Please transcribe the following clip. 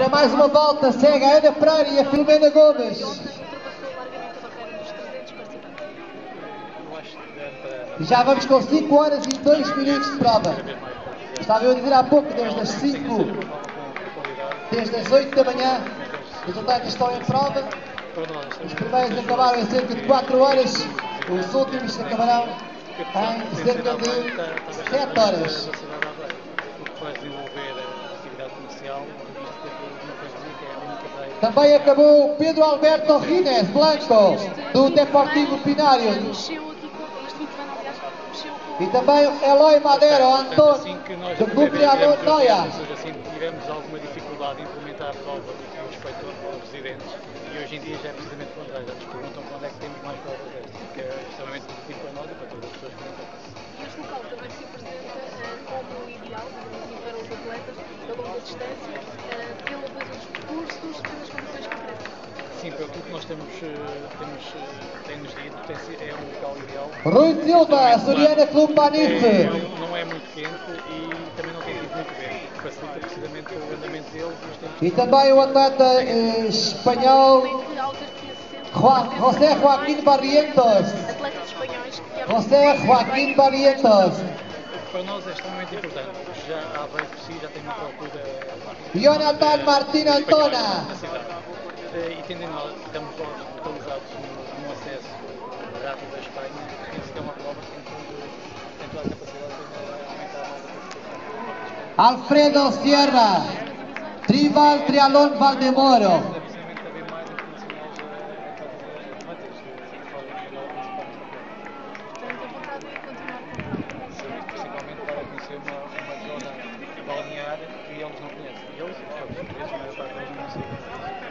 Para mais uma volta segue a Ana Pereira e a Filomena Gomes. E já vamos com 5 horas e 2 minutos de prova. Estava eu a dizer há pouco, desde as 8 da manhã, os atletas estão em prova. Os primeiros acabaram em cerca de 4 horas, os últimos acabarão em cerca de 7 horas. Também acabou o Pedro Alberto Rines Blanco, do Deportivo Pinário. E também o Eloy Madeiro Antônio, do Clube Triatlon Noia. Assim, tivemos alguma dificuldade em implementar a prova com respeito aos residentes e hoje em dia já é precisamente o contrário. Já nos perguntam quando é que temos mais provas destas, que é extremamente positivo para nós e para todas as pessoas que vêm para cá. E este local também se apresenta como o ideal, para os atletas da longa distância, pela beleza dos percursos, pelas condições que oferecem. Sim, pelo que nós tem-nos dito, é um local ideal. Rui Silva, Soriana Clube Manife. Não é muito quente e também não tem tido muito vento, facilita precisamente o andamento deles. E também o atleta espanhol José Joaquim Barrientos. José Joaquim Barrientos. Para nós é extremamente importante, porque já a Aveiro por si já tem uma procura. Jonathan Martín Antona. E tendo nós, estamos localizados num acesso rápido à Espanha, penso que é uma prova que tem toda a capacidade de aumentar a nossa participação. Alfredo Sierra, Tribal Triatlon Valdemoro. Principalmente para conhecer uma zona balnear que eles não conhecem. Eles, os portugueses, a maior parte deles não conhecem.